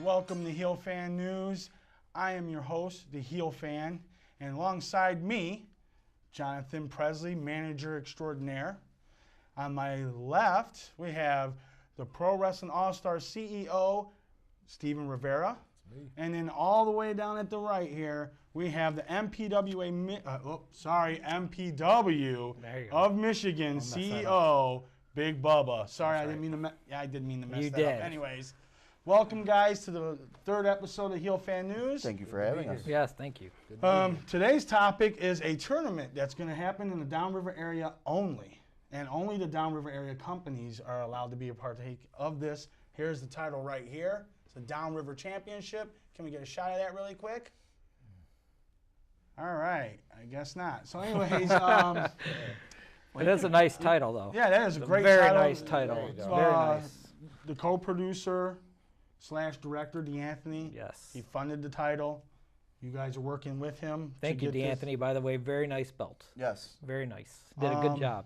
Welcome to Heel Fan News. I am your host, the Heel Fan, and alongside me, Jonathan Presley, manager extraordinaire. On my left, we have the Pro Wrestling All-Star CEO, Steven Rivera. That's me. And then all the way down at the right here, we have the MPW of Michigan CEO, Big Bubba. Sorry, I didn't mean to. I did mean to mess that up. Anyways. Welcome, guys, to the third episode of Heel Fan News. Thank you for having us. Yes, thank you. Today's topic is a tournament that's going to happen in the Downriver area only. And only the Downriver area companies are allowed to be a partake of this. Here's the title right here. It's the Downriver Championship. Can we get a shot of that really quick? All right. I guess not. So anyways. It is a nice title, though. Yeah, that is a great very title. Nice title. Very nice. The co-producer / director, DeAnthony. Yes. He funded the title. You guys are working with him. Thank you, DeAnthony. By the way, very nice belt. Yes. Very nice. Did a good job.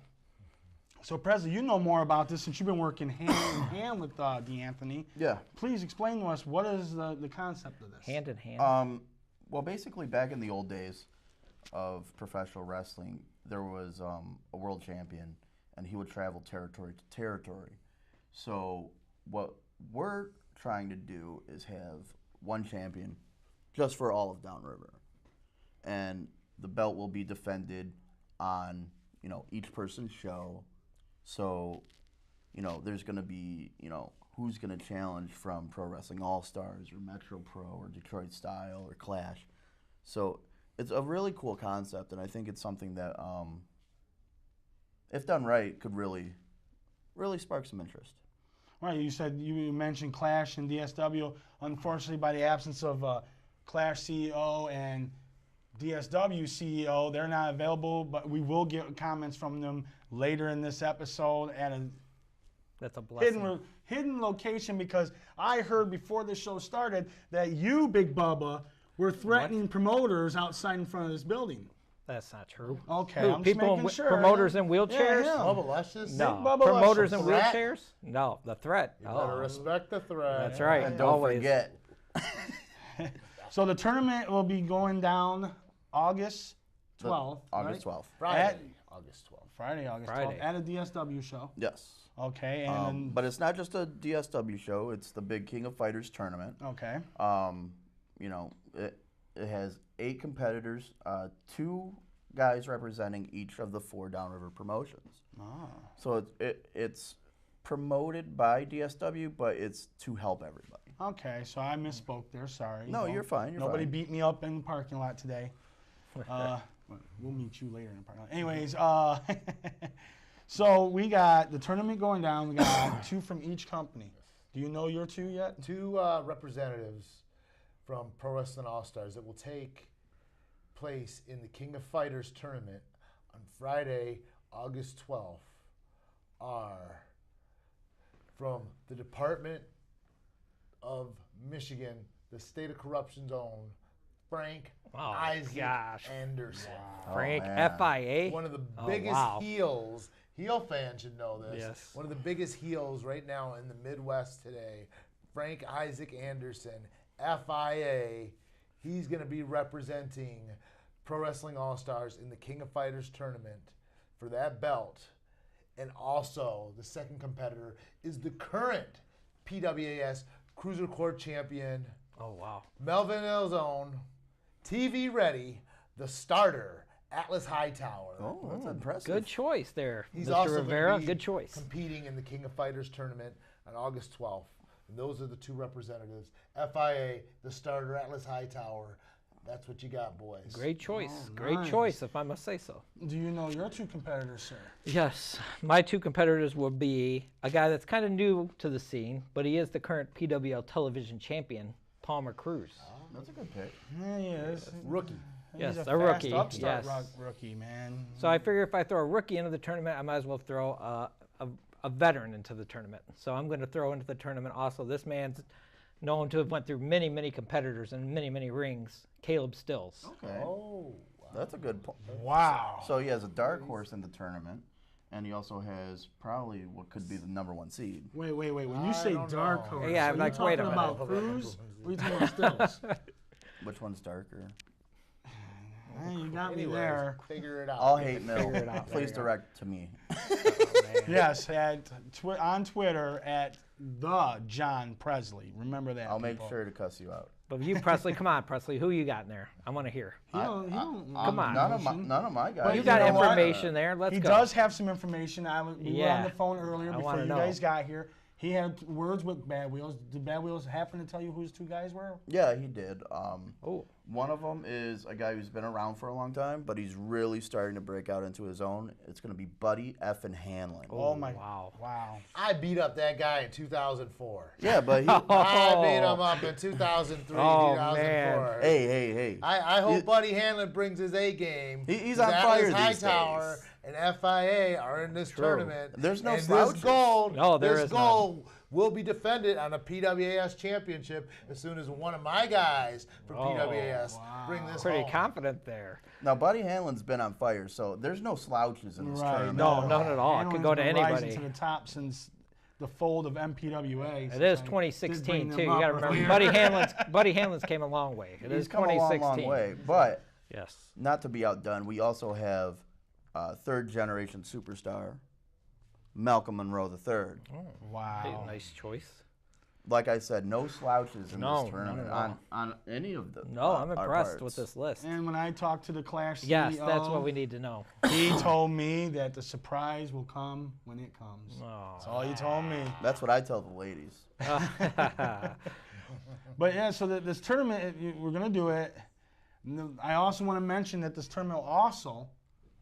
So, Presley, you know more about this since you've been working hand in hand with DeAnthony. Yeah. Please explain to us, what is the concept of this? Hand in hand. Well, basically, back in the old days of professional wrestling, there was a world champion, and he would travel territory to territory. So what we're trying to do is have one champion just for all of Downriver. And the belt will be defended on, each person's show. So, there's going to be, who's going to challenge from Pro Wrestling All-Stars or Metro Pro or Detroit Style or Clash. So it's a really cool concept, and I think it's something that, if done right, could really spark some interest. Right, you mentioned Clash and DSW. Unfortunately, by the absence of Clash CEO and DSW-CEO, they're not available, but we will get comments from them later in this episode at a That's a blessing. hidden location, because I heard before the show started that you, Big Bubba, were threatening promoters outside in front of this building. That's not true. Okay, Who, I'm people just making sure. Promoters in wheelchairs? Yeah. Bubba Luscious? No. Bubba Promoters in Luscious. wheelchairs? No. The threat. You better respect the threat. That's right. And don't Always. forget. So the tournament will be going down August 12th. August 12th. Friday, August 12th. Friday, August Friday. 12th, at a DSW show. Yes. Okay, and But it's not just a DSW show. It's the Big King of Fighters tournament. okay. It has 8 competitors, 2 guys representing each of the 4 Downriver promotions. Ah. So it's promoted by DSW, but it's to help everybody. Okay, so I misspoke there. Sorry. No, you're fine. Nobody fine. beat me up in the parking lot today. We'll meet you later in the parking lot. Anyways, so we got the tournament going down. We got 2 from each company. Do you know your 2 yet? 2 representatives from Pro Wrestling All-Stars that will take place in the King of Fighters tournament on Friday, August 12th are from the Department of Michigan, the State of Corruption Zone, Frank Isaac Anderson. Wow. Frank, man. FIA? One of the biggest heels. Heel fans should know this. Yes. One of the biggest heels right now in the Midwest today, Frank Isaac Anderson, FIA. He's going to be representing Pro Wrestling All-Stars in the King of Fighters tournament for that belt. And also, the second competitor is the current PWAS Cruiser Court champion, Oh, wow. Melvin Elzone, TV ready, the starter, Atlas Hightower. Oh, that's impressive. Good choice there, He's Mr. also Rivera. gonna be Good choice. competing in the King of Fighters tournament on August 12th. And those are the 2 representatives. FIA, the starter, Atlas Hightower. That's what you got, boys. Great choice. Oh, Great nice. choice, if I must say so. Do you know your 2 competitors, sir? Yes. My 2 competitors will be a guy that's kind of new to the scene, but he is the current PWL television champion, Palmer Cruz. That's a good pick. Yeah, he is. Rookie. Yes, He's a rookie, fast upstart yes. rookie, man. So I figure if I throw a rookie into the tournament, I might as well throw a veteran into the tournament. So I'm going to throw into the tournament also. This man's known to have went through many, many competitors and many, many rings. Caleb Stills. Okay. Oh, wow. That's a good point. Wow. So he has a dark horse in the tournament, and he also has probably what could be the #1 seed. Wait. When you I say don't dark know. horse, Yeah, are like, you wait talking a about minute. Cruz? Or are you talking about Stills? Which one's darker? Hey, you got me Anyways, there. figure it out. All hate mail. Figure it out. Please direct to me. Yes, on Twitter at the John Presley. Remember that. I'll make people. sure to cuss you out. But you, Presley, come on, Presley. Who you got in there? I want to hear. He don't Come on. None of my guys. You you got know what? information there. Let's He go. does have some information. We were on Yeah. the phone earlier I before wanna you know. guys got here. He had words with Bad Wheels. Did Bad Wheels happen to tell you who his two guys were? Yeah, he did. Oh, One of them is a guy who's been around for a long time, but he's really starting to break out into his own. It's going to be Buddy effing Hanlon. Oh my! wow. Wow! I beat up that guy in 2004. Yeah, but he. I beat him up in 2003, Oh, 2004. hey. I hope He- Buddy Hanlon brings his A game. He's 'cause on Atlas fire these Hightower days. and FIA are in this tournament. There's no and slouches. this gold, No, there this is gold will be defended on a PWAS championship as soon as one of my guys from PWAS bring this Pretty home. confident there. Now, Buddy Hanlon's been on fire, so there's no slouches in this Right? tournament. No, none at all. It could Hanlon's go to been rising anybody. to the top since the fold of MPWA. It is 2016 too. You got to remember, Buddy Hanlon's came a long way. It He's is come a long, 2016. long way. But Yes. not to be outdone, we also have third-generation superstar Malcolm Monroe III. Wow! Nice choice. Like I said, no slouches in No, this tournament none at on any of the. No, I'm our impressed parts. with this list. And when I talked to the Clash CEO, Yes, that's what we need to know. he told me that the surprise will come when it comes. Oh. That's all he told me. That's what I tell the ladies. But yeah, so this tournament, we're going to do it. I also want to mention that this tournament will also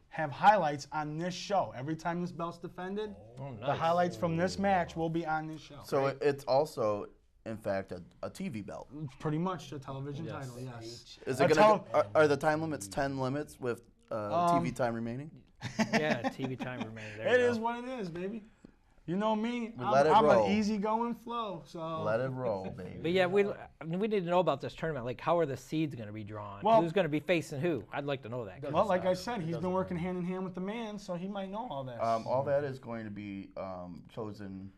have highlights on this show. Every time this belt's defended, the nice. highlights from this match will be on this show. So it's also, in fact, a TV belt. Pretty much a television title, yes. Is A it tel- gonna? Are the time limits 10 limits with TV time remaining? Yeah, TV time remaining. There It you is go. what it is, baby. You know me, Let it I'm roll. an easygoing flow. So Let it roll, baby. But yeah, we need to know about this tournament. Like, how are the seeds going to be drawn? Well- Who's going to be facing who? I'd like to know that. well, like I said, he's been working hand in hand with the man, so he might know all this. All that is going to be chosen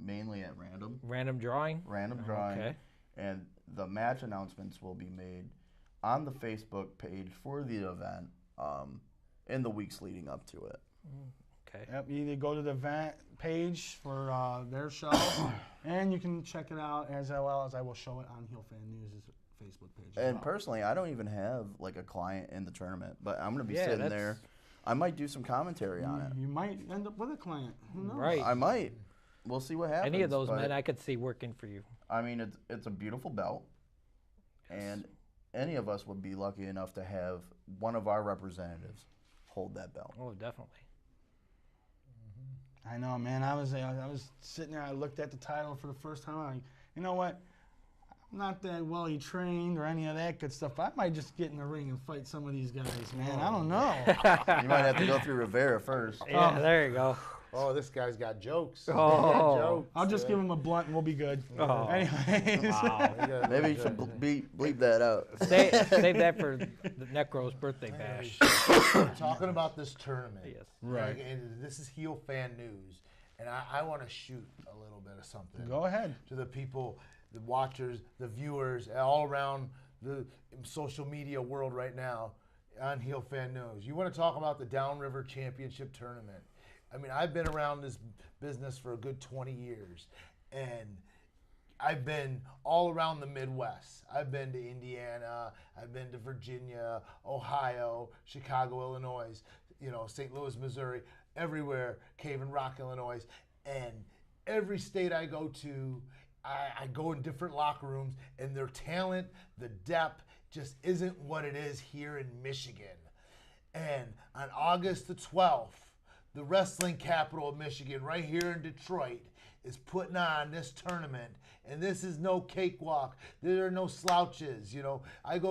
mainly at random Random drawing. and the match announcements will be made on the Facebook page for the event in the weeks leading up to it. Okay. Yep, you either go to the event page for their show, and you can check it out as well as I will show it on Heel Fan News' Facebook page. as And well. personally, I don't even have like a client in the tournament, but I'm going to be Yeah, sitting that's- there. I might do some commentary on it. You might end up with a client. Who knows? Right. I might. We'll see what happens. Any of those but, men I could see working for you. I mean, it's a beautiful belt, and any of us would be lucky enough to have one of our representatives hold that belt. Oh, definitely. I know, man. I was sitting there. I looked at the title for the first time. I'm like, you know what? I'm not that well trained or any of that good stuff. But I might just get in the ring and fight some of these guys, man. I don't know. You might have to go through Rivera first. Yeah, there you go. Oh, this guy's got jokes. Oh. He's got jokes. I'll just give him a blunt and we'll be good. Oh. Anyways. Wow. Maybe you should bleep that out. Save that for the Necro's birthday bash. Talking about this tournament. Yes. Right. And this is Heel Fan News. And I want to shoot a little bit of something. Go ahead. To the people, the watchers, the viewers, all around the social media world right now on Heel Fan News. You want to talk about the Downriver Championship Tournament. I mean, I've been around this business for a good 20 years, and I've been all around the Midwest. I've been to Indiana, I've been to Virginia, Ohio, Chicago, Illinois, St. Louis, Missouri, everywhere, Cave and Rock, Illinois, and every state I go to, I go in different locker rooms, and their talent, the depth, just isn't what it is here in Michigan. And on August the 12th, the wrestling capital of Michigan, right here in Detroit, is putting on this tournament, and this is no cakewalk. There are no slouches. You know, I've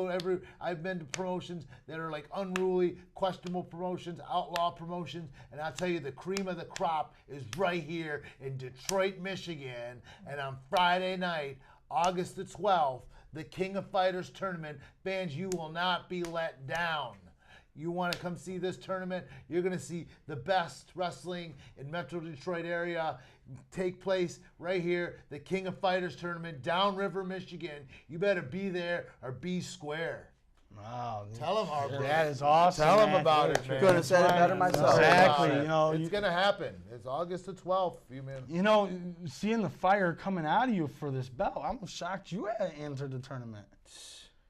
been to promotions that are like unruly, questionable promotions, outlaw promotions, and I'll tell you, the cream of the crop is right here in Detroit, Michigan, and on Friday night, August the 12th, the King of Fighters tournament. Fans, you will not be let down. You want to come see this tournament, you're going to see the best wrestling in Metro Detroit area take place right here, the King of Fighters tournament, Downriver, Michigan. You better be there or be square. Wow. Tell them, Harper. That is awesome. Tell them man. about it, man. Could have said it better myself. Exactly. About it. You know, It's going to happen. It's August the 12th. You know, seeing the fire coming out of you for this belt, I'm shocked you had entered the tournament.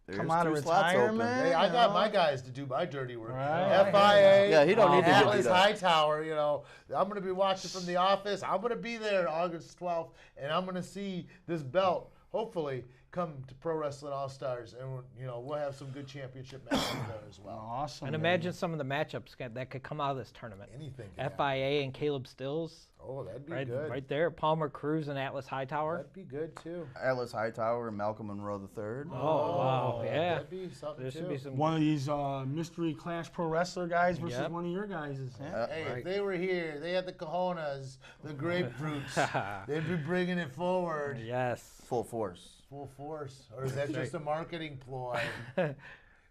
There's Come out of 2 slots open. retirement. Hey, I you got know? my guys to do my dirty work. Right. FIA, Yeah, he don't need to get Atlas beat up. Hightower, you know. I'm going to be watching from the office. I'm going to be there August 12th, and I'm going to see this belt, hopefully, come to Pro Wrestling All-Stars, and you know, we'll have some good championship matches there as well. Awesome. And man. imagine some of the matchups that could come out of this tournament. Anything can happen. FIA and Caleb Stills, Oh, that'd be right, good. right there. Palmer Cruz and Atlas Hightower. That'd be good, too. Atlas Hightower and Malcolm Monroe III. Oh, wow, yeah. That'd be something, There too. should be some. One of these mystery Clash Pro Wrestler guys versus Yep. one of your guys. Yeah. Hey, Right. if they were here, they had the cojones, the grapefruits, they'd be bringing it forward. Yes. Full force. Full force, or is that just a marketing ploy?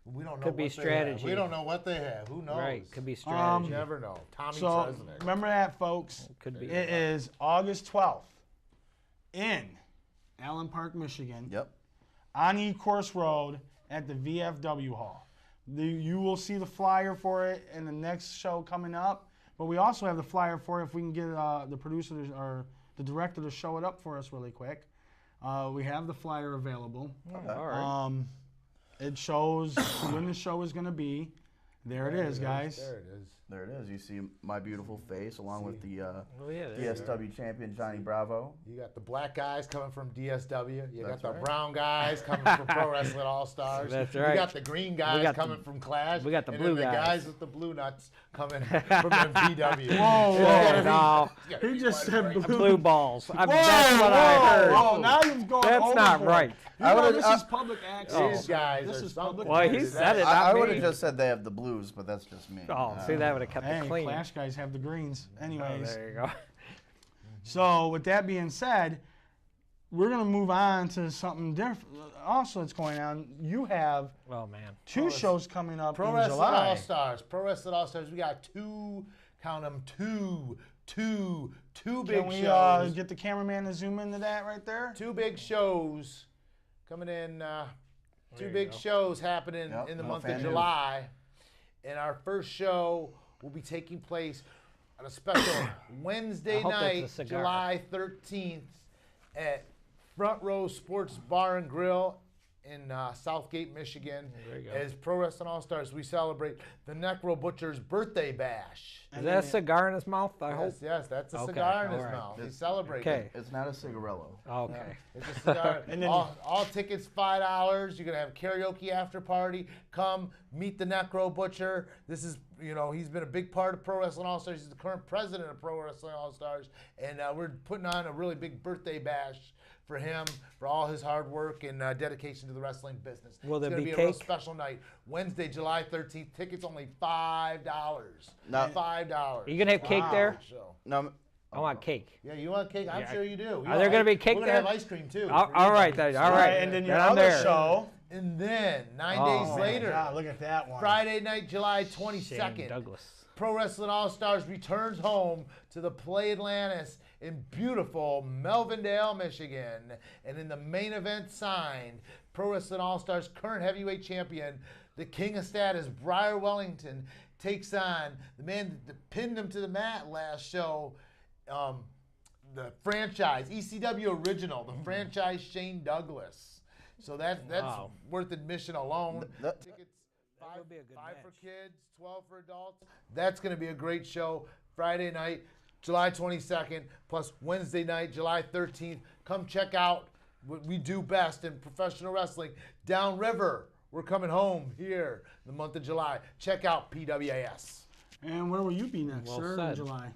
We don't know. Could be what they have. strategy. We don't know what they have. Who knows? Right. Could be strategy. You never know. Tommy So Tresnick. remember that, folks. Could be. It is August 12th in Allen Park, Michigan, Yep. on E-Course Road at the VFW Hall. You will see the flyer for it in the next show coming up, but we also have the flyer for it if we can get the producer or the director to show it up for us really quick. We have the flyer available. All right. It shows when the show is going to be. There it is, guys. There it is. There it is. You see my beautiful face along with the Oh, yeah, there you go. DSW champion Johnny Bravo. You got the black guys coming from DSW. You That's got the right. brown guys coming from Pro Wrestling All Stars. That's You right. got the green guys got coming from Clash. we got the and blue then the guys. guys with the blue nuts coming from MPW. Whoa, Yeah, no, He just said blue. blue balls. Whoa, That's what I heard. Whoa, now you've gone That's not overboard. right. You know, would've- this is public access. These guys This are is something. public Well, he access. said it. I not would me. have just said they have the blues, but that's just me. Oh, see, that would have kept Hey, it clean. Clash guys have the greens. Oh, Anyways, there you go. so with that being said, we're going to move on to something different. Also, that's going on. You have Oh man. 2 shows coming up Pro in Wrestling July. All Stars. Pro Wrestling All Stars. We got count them, two big Can we shows. get the cameraman to zoom into that right there? 2 big shows coming in. 2 you big go. shows happening Yep, in the no month fan of news. July. And our first show will be taking place on a special Wednesday hope that's a night, cigar. July 13th, at Front Row Sports Bar and Grill in Southgate, Michigan. There you go. As Pro Wrestling All Stars, we celebrate the Necro Butcher's birthday bash. Is that a cigar in his mouth? I hope. Yes, that's a Okay, cigar in his all right. mouth. He's celebrating. Okay. It's not a cigarello. Okay. It's a cigar. And then- all tickets $5. You're gonna have karaoke after party. Come meet the Necro Butcher. This is, you know, he's been a big part of Pro Wrestling All Stars. He's the current president of Pro Wrestling All Stars, and we're putting on a really big birthday bash for him, for all his hard work and dedication to the wrestling business. Will there it's gonna be be a real cake? special night. Wednesday, July 13th. Tickets only $5. Now- $5. Are you gonna have cake there? Show. No, I want cake. Yeah, you want cake? I'm Yeah. sure you do. Are there gonna be cake We're gonna there? have ice cream too. All for all you right, guys. then. All right. And then your I'm other there. show. And then 9 Oh, days later, God, look at that one. Friday night, July Shane 22nd, Douglas. Pro Wrestling All Stars returns home to the Play Atlantis in beautiful Melvindale, Michigan. And in the main event signed, Pro Wrestling All Stars current heavyweight champion, the King of Status, Briar Wellington, takes on the man that pinned him to the mat last show, the franchise, ECW original, the franchise Shane Douglas. So that's Wow. worth admission alone. that- Tickets That would be a good five for match. kids, 12 for adults. That's going to be a great show. Friday night, July 22nd, plus Wednesday night, July 13th. Come check out what we do best in professional wrestling. Downriver, we're coming home here in the month of July. Check out PWAS. And where will you be next, Well sir, in said. July?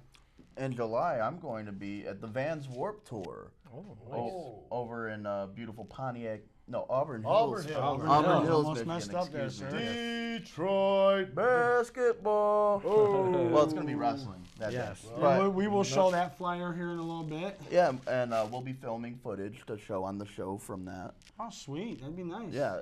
in July, I'm going to be at the Vans Warped Tour. Oh, nice. Over in beautiful Pontiac. No, Auburn Auburn Hills. Hills. Auburn Hills, Almost Michigan, messed up there, excuse sir. me. Detroit Basketball. Oh. Well, it's going to be wrestling that Yes. day. Yeah, But, we will show that flyer here in a little bit. yeah, and we'll be filming footage to show on the show from that. Oh, sweet. That'd be nice. Yeah,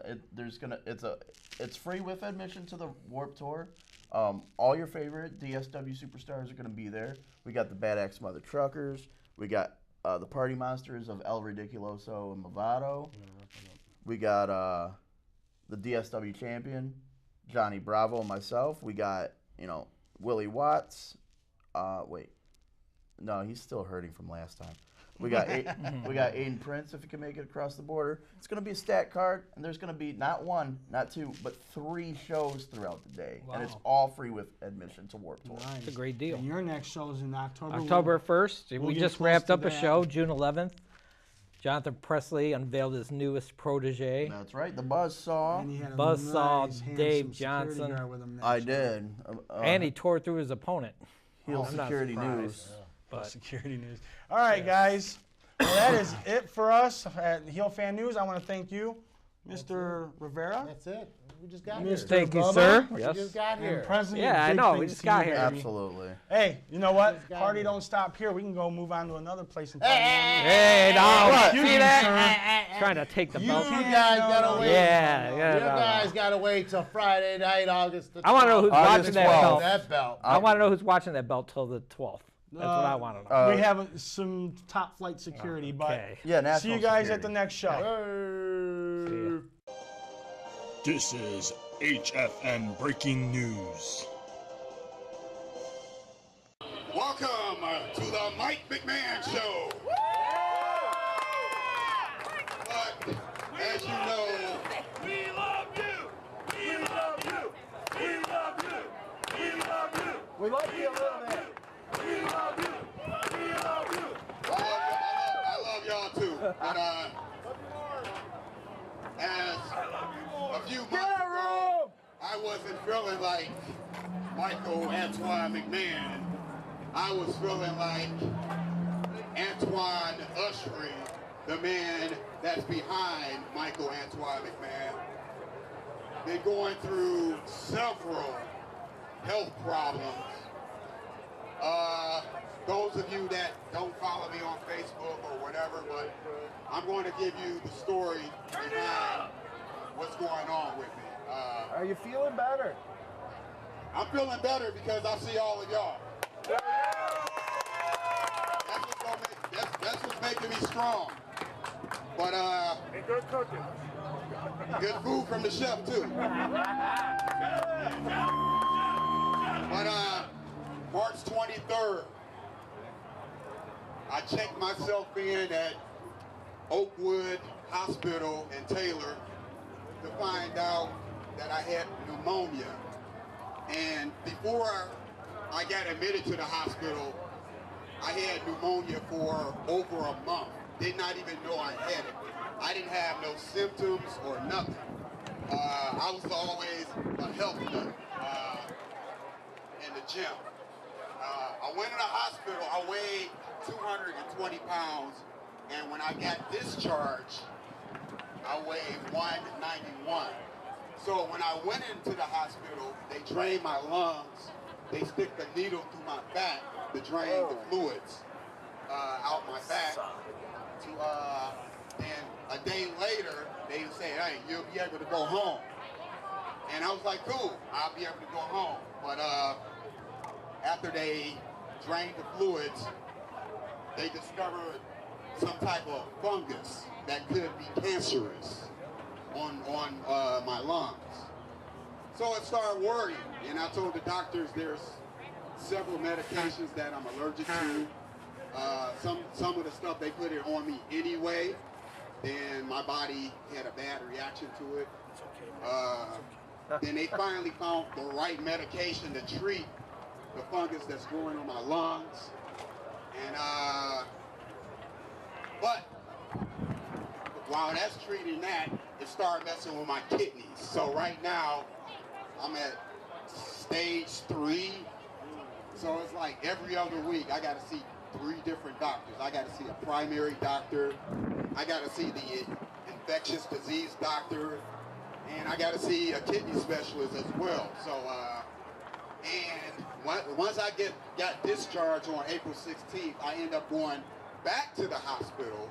it's free with admission to the Warped Tour. All your favorite DSW superstars are going to be there. We got the Bad Axe Mother Truckers. We got the Party Monsters of El Ridiculoso and Movado. We got the DSW champion, Johnny Bravo, and myself. We got, Willie Watts. Wait. No, he's still hurting from last time. We got Aiden Prince if he can make it across the border. It's going to be a stat card, and there's going to be not one, not two, but 3 shows throughout the day. Wow. And it's all free with admission to Warped Tour. Nice. It's a great deal. And your next show is in October. October 1st. we'll We get just close wrapped to up a that. show, June 11th. Jonathan Presley unveiled his newest protege. That's right, the Buzzsaw. And he had a Buzzsaw nice, handsome Dave security Johnson. guard with him next I year. did. And he tore through his opponent. Heel I'm not Security surprised. News. But Security news. All right, guys. Well, that is it for us at Heel Fan News. I want to thank you, Mr. Rivera. That's it. We just got Mr. here. Thank you, Bubba. sir. We Yes. just got here. And Presley, Yeah, I big know. We thanks just to got you, here. baby. Absolutely. Hey, you know what? Just got Party here. don't stop here. We can go move on to another place and Hey, no, What? see You, that? Trying to take the You belt. You can't- guys no, gotta no, wait. Yeah, yeah. You no, guys gotta wait till Friday night, August the 12th. I want to know who's August watching that 12th. belt. that belt. I want to know who's watching that belt till the 12th. That's what I want to know. we have some top flight security, Okay. Yeah, but national see you guys security. at the next show. Hey. This is HFN Breaking News. Welcome to the Mike McMahon Show. But as you know, we love you. We love you. We love you. We love you. We like you a little bit. We love you. We love you. I love y'all too. But as a few months ago, I wasn't feeling like Michael Antoine McMahon. I was feeling like Antoine Ushery, the man that's behind Michael Antoine McMahon. Been going through several health problems. Those of you that don't follow me on Facebook or whatever, but I'm going to give you the story behind what's going on with me. Are you feeling better? I'm feeling better because I see all of y'all. That's what's making me strong. But And good cooking. good food from the chef too. But March 23rd, I checked myself in at Oakwood Hospital in Taylor to find out that I had pneumonia. And before I got admitted to the hospital, I had pneumonia for over a month. Did not even know I had it. I didn't have no symptoms or nothing. I was always a health nut in the gym. I went in the hospital, I weighed 220 pounds, and when I got discharged, I weighed 191. So when I went into the hospital, they drained my lungs, they stick the needle through my back to drain the fluids out my back. And a day later, they say, hey, you'll be able to go home. And I was like, cool, I'll be able to go home. But after they drained the fluids, they discovered some type of fungus that could be cancerous on my lungs. So it started worrying, and I told the doctors there's several medications that I'm allergic to. Some of the stuff they put it on me anyway, and my body had a bad reaction to it. Then they finally found the right medication to treat the fungus that's growing on my lungs. And but while that's treating that, it started messing with my kidneys. So right now, I'm at stage 3. So it's like every other week I got to see 3 different doctors. I got to see a primary doctor, I got to see the infectious disease doctor, and I got to see a kidney specialist as well. So, and once I got discharged on April 16th, I end up going back to the hospital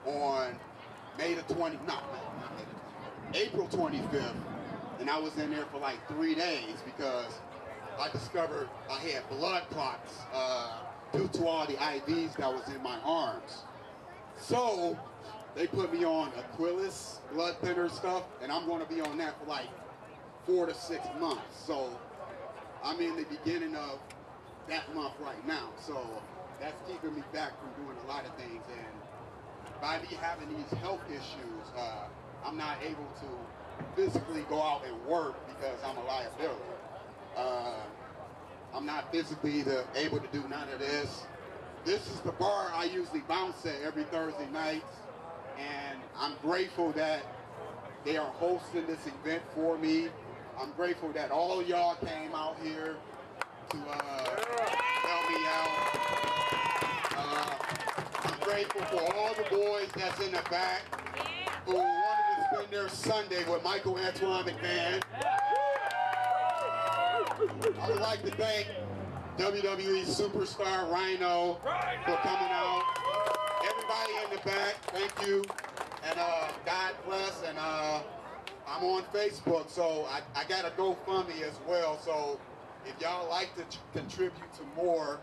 on April 25th, and I was in there for like 3 days because I discovered I had blood clots due to all the IVs that was in my arms. So they put me on Aquilus blood thinner stuff, and I'm going to be on that for like 4 to 6 months. So I'm in the beginning of that month right now. So that's keeping me back from doing a lot of things. And by me having these health issues, I'm not able to physically go out and work because I'm a liability. I'm not physically able to do none of this. This is the bar I usually bounce at every Thursday night, and I'm grateful that they are hosting this event for me. I'm grateful that all of y'all came out here to help me out. I'm grateful for all the boys that's in the back who wanted to spend their Sunday with Michael Antoine McMahon. I would like to thank WWE superstar Rhino for coming out. Everybody in the back, thank you. And God bless. And I'm on Facebook, so I got a GoFundMe as well. So if y'all like to contribute to more,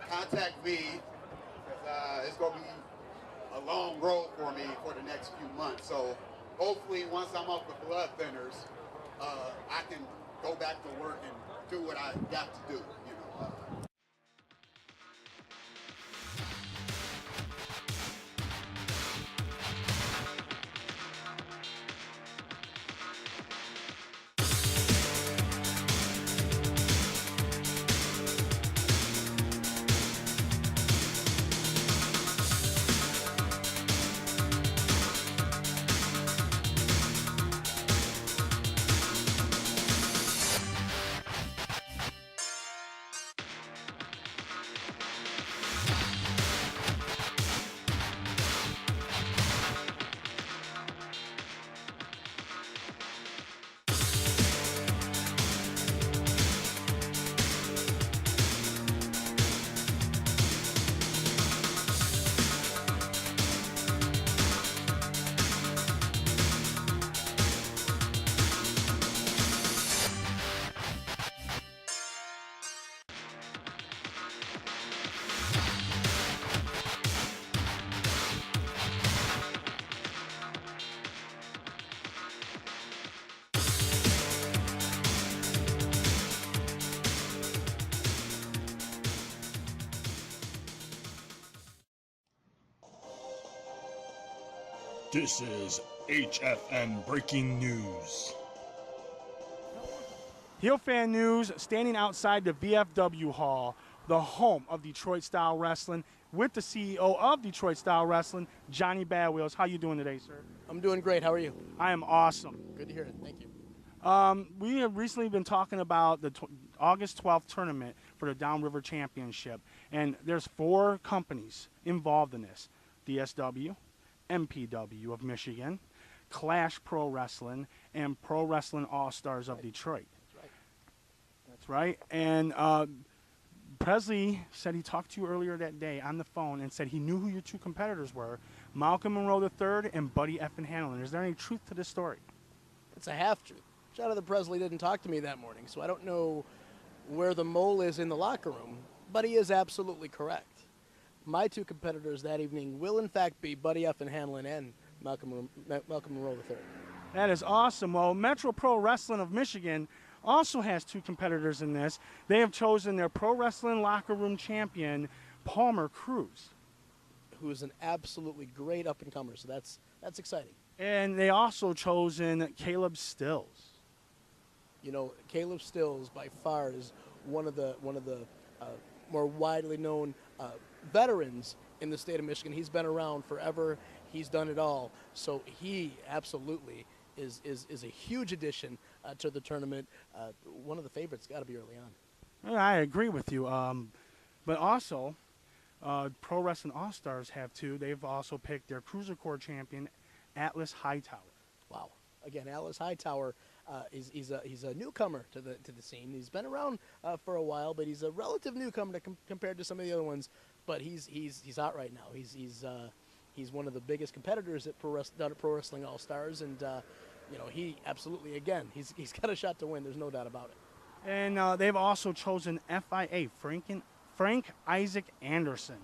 contact me. It's going to be a long road for me for the next few months. So hopefully once I'm off the blood thinners, I can go back to work and do what I got to do, you know. This is HFN Breaking News. Heel Fan News, standing outside the VFW Hall, the home of Detroit Style Wrestling, with the CEO of Detroit Style Wrestling, Johnny Badwheels. How you doing today, sir? I'm doing great. How are you? I am awesome. Good to hear it. Thank you. We have recently been talking about the August 12th tournament for the Downriver Championship, and there's 4 companies involved in this: DSW, MPW of Michigan, Clash Pro Wrestling, and Pro Wrestling All-Stars of Detroit. That's right. And Presley said he talked to you earlier that day on the phone and said he knew who your 2 competitors were, Malcolm Monroe III and Buddy Effin Hanlon. Is there any truth to this story? It's a half-truth. Jonathan Presley didn't talk to me that morning, so I don't know where the mole is in the locker room, but he is absolutely correct. My 2 competitors that evening will, in fact, be Buddy Effin Hanlon and Malcolm Monroe III. That is awesome. Well, Metro Pro Wrestling of Michigan also has 2 competitors in this. They have chosen their pro wrestling locker room champion, Palmer Cruz, who is an absolutely great up-and-comer, so that's exciting. And they also chosen Caleb Stills. You know, Caleb Stills by far is one of the more widely known veterans in the state of Michigan. He's been around forever. He's done it all. So he absolutely is a huge addition to the tournament. One of the favorites, got to be early on. I agree with you. But also, Pro Wrestling All Stars have too. They've also picked their Cruiser Core champion, Atlas Hightower. Wow. Again, Atlas Hightower he's a newcomer to the scene. He's been around for a while, but he's a relative newcomer compared to some of the other ones. But he's hot right now. He's one of the biggest competitors at down at Pro Wrestling All Stars, and you know, he absolutely, again, he's got a shot to win. There's no doubt about it. And they've also chosen FIA, Frank Isaac Anderson.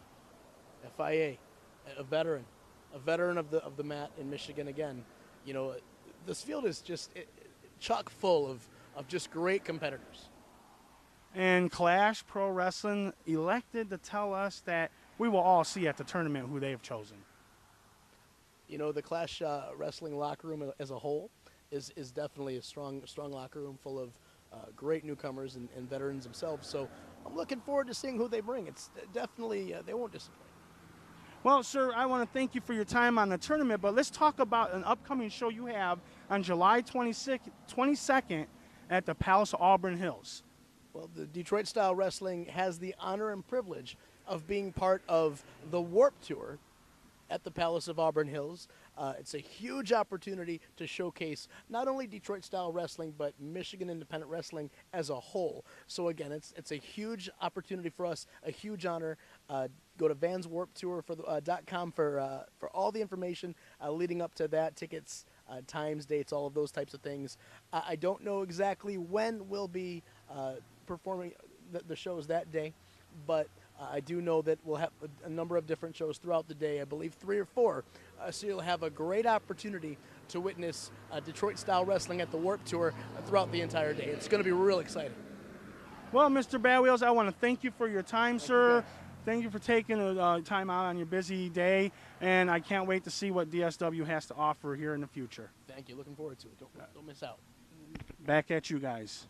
FIA, a veteran of the mat in Michigan. Again, you know, this field is just chock full of just great competitors. And Clash Pro Wrestling elected to tell us that we will all see at the tournament who they have chosen. You know, the Clash Wrestling locker room as a whole is definitely a strong locker room full of great newcomers and veterans themselves. So I'm looking forward to seeing who they bring. It's definitely, they won't disappoint. Well, sir, I want to thank you for your time on the tournament, but let's talk about an upcoming show you have on July 22nd at the Palace of Auburn Hills. Well, the Detroit Style Wrestling has the honor and privilege of being part of the Warp Tour at the Palace of Auburn Hills. It's a huge opportunity to showcase not only Detroit Style Wrestling, but Michigan Independent Wrestling as a whole. So again, it's a huge opportunity for us, a huge honor. Go to vanswarptour.com for all the information leading up to that, tickets, times, dates, all of those types of things. I don't know exactly when we'll be performing the shows that day, but I do know that we'll have a number of different shows throughout the day, I believe 3 or 4. So you'll have a great opportunity to witness Detroit-style wrestling at the Warp Tour throughout the entire day. It's going to be real exciting. Well, Mr. Bad Wheels, I want to thank you for your time, sir. Thank you for taking time out on your busy day, and I can't wait to see what DSW has to offer here in the future. Thank you. Looking forward to it. Don't miss out. Back at you guys.